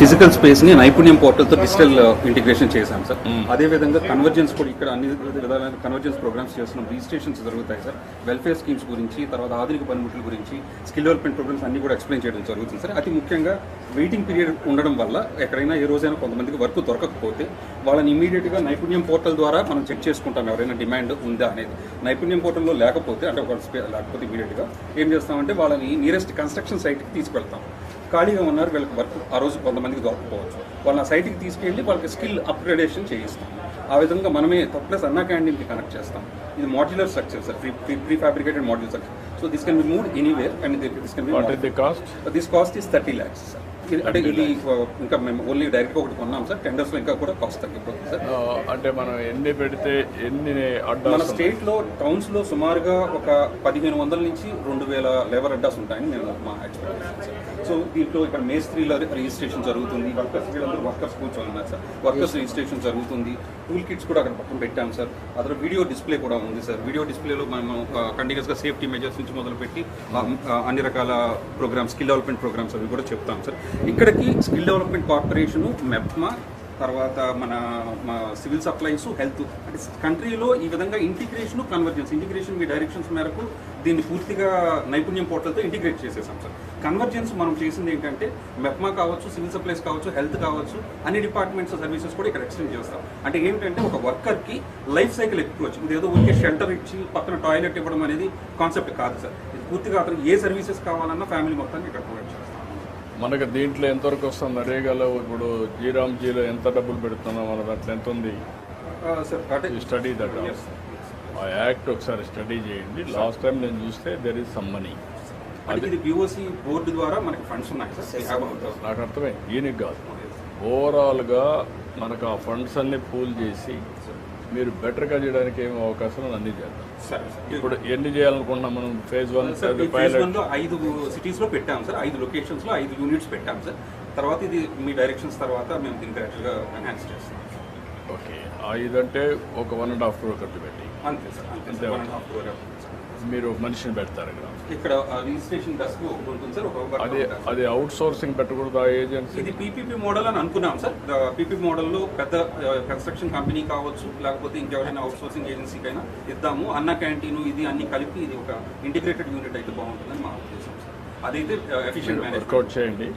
Physical స్పేస్ని నైపుణ్యం పోర్టల్తో digital integration చేశాం sir. అదేవిధంగా కన్వర్జెన్స్ కూడా ఇక్కడ అన్ని విధాలైన కన్వర్జెన్స్ ప్రోగ్రామ్స్ చేస్తున్నాం. రిజిస్ట్రేషన్స్ జరుగుతాయి సార్. వెల్ఫేర్ స్కీమ్స్ గురించి, తర్వాత ఆధునిక పనిముట్ల గురించి, స్కిల్ డెవలప్మెంట్ ప్రోగ్రామ్స్ అన్ని కూడా ఎక్స్ప్లెయిన్ చేయడం జరుగుతుంది సార్. అతి ముఖ్యంగా వెయిటింగ్ పీరియడ్ ఉండడం వల్ల ఎక్కడైనా ఏ రోజైనా కొంతమందికి వర్క్ దొరకకపోతే వాళ్ళని ఇమీడియట్గా నైపుణ్యం పోర్టల్ ద్వారా మనం చెక్ చేసుకుంటాం ఎవరైనా డిమాండ్ ఉందా అనేది. నైపుణ్యం పోర్టల్లో లేకపోతే అంటే లేకపోతే ఇమీడియట్గా ఏం చేస్తామంటే వాళ్ళని నియరెస్ట్ కన్స్ట్రక్షన్ సైట్కి తీసుకెళ్తాం. ఖాళీగా ఉన్నారు, వీళ్ళకి వర్క్ ఆ రోజు కొంతమందికి దొరకపోవచ్చు, వాళ్ళ సైట్కి తీసుకెళ్ళి వాళ్ళకి స్కిల్ అప్గ్రేడేషన్ చేయిస్తాం. ఆ విధంగా మనమే ప్లస్ అన్నా క్యాంటీన్కి కనెక్ట్ చేస్తాం. ఇది modular structure sir, pre fabricated modular structure. So this can be moved anywhere and this can be this cost is 30 lakhs sir. అంటే ఇది ఇంకా మేము ఓన్లీ డైరెక్ట్గా ఒకటి కొన్నాం సార్. టెండర్స్లో ఇంకా కూడా కాస్ట్ తగ్గిపోతుంది సార్. అంటే మనం ఎన్ని పెడితే ఎన్ని మన స్టేట్లో టౌన్స్లో సుమారుగా ఒక 1500 నుంచి 2000 లేబర్ అడ్డాస్ ఉంటాయని నేను మా ఎక్స్పెక్టేషన్ సార్. సో దీంట్లో ఇక్కడ మేస్త్రీల రిజిస్ట్రేషన్ జరుగుతుంది, వీళ్ళందరూ వర్కర్స్ కూర్చొని ఉన్నారు సార్. వర్కర్స్ రిజిస్ట్రేషన్ జరుగుతుంది. టూల్ కిట్స్ కూడా అక్కడ పక్కన పెట్టాం సార్. అక్కడ వీడియో డిస్ప్లే కూడా ఉంది సార్. వీడియో డిస్ప్లేలో మనం కంటిన్యూస్గా సేఫ్టీ మెజర్స్ నుంచి మొదలుపెట్టి అన్ని రకాల ప్రోగ్రామ్స్, స్కిల్ డెవలప్మెంట్ ప్రోగ్రామ్స్ అవి కూడా చెప్తాం సార్. ఇక్కడికి స్కిల్ డెవలప్మెంట్ కార్పొరేషను, మెప్మా, తర్వాత మన సివిల్ సప్లైస్, హెల్త్, అంటే కంట్రీలో ఈ విధంగా ఇంటిగ్రేషన్ మీ డైరెక్షన్స్ మేరకు దీన్ని పూర్తిగా నైపుణ్యం పోర్టల్తో ఇంటిగ్రేట్ చేసేసాం సార్. కన్వర్జెన్స్ మనం చేసింది ఏంటంటే మెప్మా కావచ్చు, సివిల్ సప్లైస్ కావచ్చు, హెల్త్ కావచ్చు, అన్ని డిపార్ట్మెంట్స్ సర్వీసెస్ కూడా ఇక్కడ ఎక్స్టెండ్ చేస్తాం. అంటే ఏంటంటే ఒక వర్కర్కి లైఫ్ సైకిల్ ఎక్కువ వచ్చింది. ఇది ఏదో ఊరికే షెల్టర్ ఇచ్చి పక్కన టాయిలెట్ ఇవ్వడం అనేది కాన్సెప్ట్ కాదు సార్. ఇది పూర్తిగా అతను ఏ సర్వీసెస్ కావాలన్నా ఫ్యామిలీ మొత్తాన్ని ఇక్కడ ప్రొవైడ్ చేస్తాం. మనకు దీంట్లో ఎంతవరకు వస్తుంది? నరేగాలో ఇప్పుడు జీరామ్జీలో ఎంత డబ్బులు పెడుతున్నాం మన దాంట్లో ఎంత ఉంది? స్టడీ దగ్గర ఆ యాక్ట్ ఒకసారి స్టడీ చేయండి. లాస్ట్ టైం నేను చూస్తే దెర్ ఈజ్ సమ్ మనీ. అది బిఓసి బోర్డు ద్వారా మనకి ఫండ్స్ ఉన్నాయి సార్. నాకు అర్థమే, ఈయనకి కాదు, ఓవరాల్గా మనకు ఆ ఫండ్స్ అన్ని పూల్ చేసి మీరు బెటర్గా చేయడానికి ఏమి అవకాశం అన్నీ చేద్దాం. ఇప్పుడు ఎన్ని చేయాలనుకుంటున్నాం మనం? ఫేజ్ 1 5 సిటీస్లో పెట్టాం సార్. 5 లొకేషన్స్లో 5 యూనిట్స్ పెట్టాం సార్. తర్వాత ఇది మీ డైరెక్షన్స్ తర్వాత మేము దీన్ని కరెక్ట్గా ఎన్హాన్స్ చేస్తాం. ఓకే, 5 అంటే ఒక 1.5 crore ఖర్చు పెట్టి అంతే సార్. అంతే 1.5 crore మీరు మనిషిని పెడతారు ఇక్కడ రిజిస్ట్రేషన్ డెస్క్ ఒకటి ఉంటుంది సార్. అది అవుట్ సోర్సింగ్ పెట్టకూడదు ఆ ఏజెన్సీ? ఇది పీపీపీ మోడల్ అని అనుకున్నాం సార్. పీపీపీ మోడల్లో పెద్ద కన్స్ట్రక్షన్ కంపెనీ కావచ్చు, లేకపోతే ఇంకెవరైనా అవుట్ సోర్సింగ్ ఏజెన్సీకైనా ఇద్దాము. అన్న క్యాంటీన్ ఇది అన్ని కలిపి ఇది ఒక ఇంటిగ్రేటెడ్ యూనిట్ అయితే బాగుంటుందని మా ఉద్దేశం సార్. అదైతే ఎఫిషియెంట్ వర్కౌట్ చేయండి.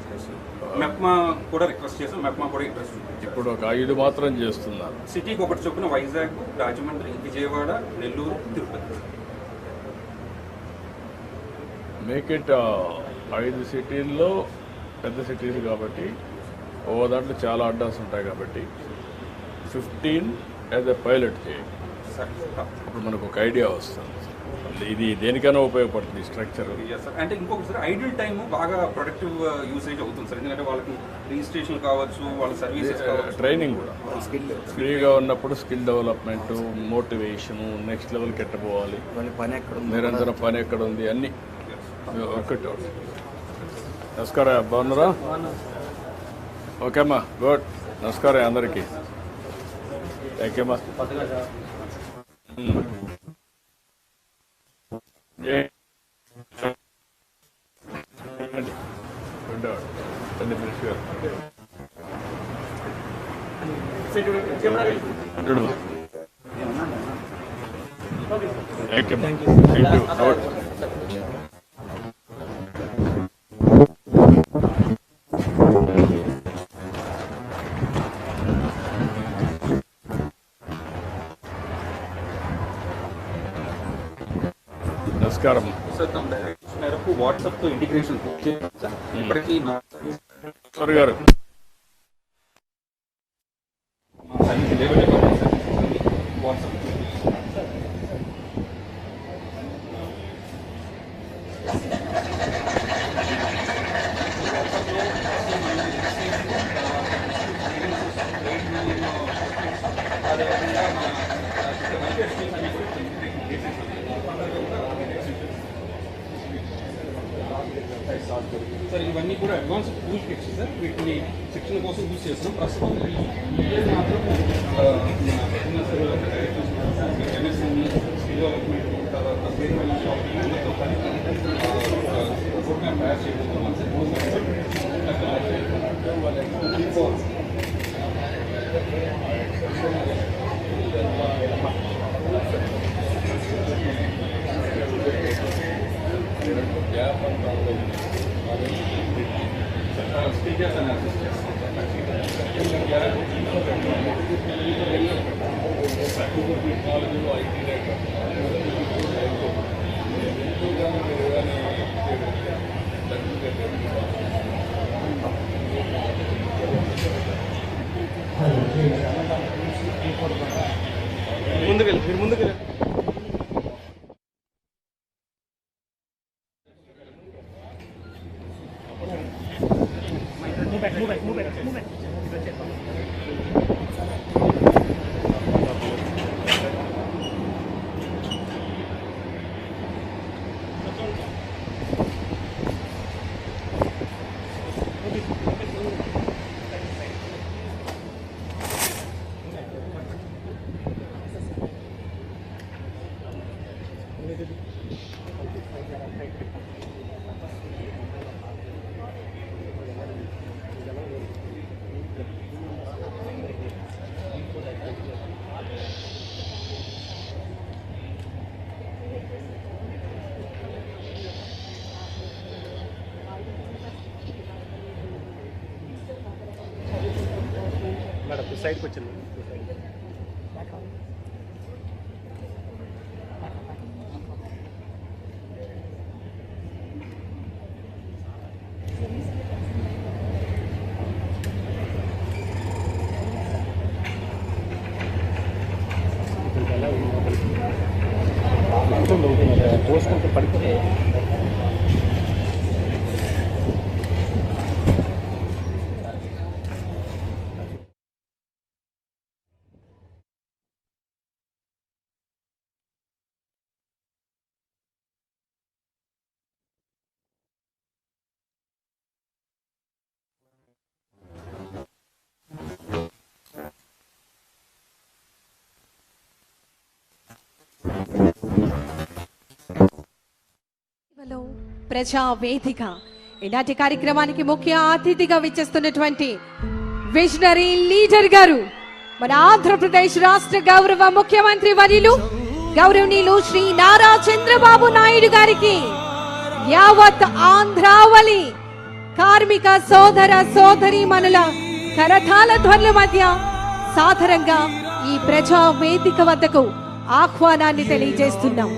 మెప్మా కూడా రిక్వెస్ట్ చేసాం. మెప్మా కూడా ఇంట్రెస్ట్ ఉంది. ఇప్పుడు ఒక 5 మాత్రం చేస్తున్నారు. సిటీకి ఒకటి చొప్పున వైజాగ్, రాజమండ్రి, విజయవాడ, నెల్లూరు, తిరుపతి. మేక్ ఇట్ 5 సిటీల్లో పెద్ద సిటీస్ కాబట్టి ఓ దాంట్లో చాలా అడ్డాస్ ఉంటాయి కాబట్టి 15 యాజ్ ఎ పైలట్ చేయండి. అప్పుడు మనకు ఒక ఐడియా వస్తుంది. ఇది దేనికైనా ఉపయోగపడుతుంది స్ట్రక్చర్. అంటే ఇంకొకటి సార్, ఐడిల్ టైం బాగా ప్రొడక్టివ్ యూసేజ్ అవుతుంది సార్. ఎందుకంటే వాళ్ళకి రిజిస్ట్రేషన్ కావచ్చు, వాళ్ళ సర్వీసెస్ కావచ్చు, ట్రైనింగ్ కూడా ఫ్రీగా ఉన్నప్పుడు స్కిల్ డెవలప్మెంట్, మోటివేషన్, నెక్స్ట్ లెవెల్కి ఎట్టపోవాలి, నిరంతరం పని ఎక్కడ ఉంది, అన్నీ ఒకటి. నమస్కారం, బాగున్నారా? ఓకే అమ్మా, గుడ్. నమస్కారం అందరికీ. థ్యాంక్ యూ అమ్మా. నమస్కారం సార్. తమ డైరెక్షన్ మేరకు వాట్సాప్తో ఇంటిగ్రేషన్ ఇప్పటికీ సార్ గారు వాట్సాప్ సార్. ఇవన్నీ కూడా అడ్వాన్స్ టూల్ కిట్స్ సార్. వీటిని శిక్షణ కోసం యూజ్ చేస్తున్నాం. ప్రస్తుతం మాత్రం ఎంఎస్ఎంఈ, స్కిల్ డెవలప్మెంట్, తర్వాత వేరే వేరే షాపింగ్ అందరితో కలిపి ప్రోగ్రామ్ తయారు చేయబోతున్నాం స్పీకర్స్ అనాలిసిస్ ముందుకెళ్ళి మీరు ముందుకెళ్ళి మేడం సైడ్కి వచ్చింది. పోసుకుంటూ పడిపోతే ప్రజా వేదిక ఈనాటి కార్యక్రమానికి ముఖ్య అతిథిగా విచ్చేస్తున్నటువంటి విజనరీ లీడర్ గారు మన ఆంధ్రప్రదేశ్ రాష్ట్ర గౌరవ ముఖ్యమంత్రి వర్యులు గౌరవనీయులు శ్రీ నారా చంద్రబాబు నాయుడు గారికి యావత్ ఆంధ్రావళి కార్మిక సోదర సోదరీమణుల కరతాళ ధ్వనుల మధ్య సాదరంగా ఈ ప్రజా వేదిక వద్దకు ఆహ్వానాన్ని తెలియజేస్తున్నాం.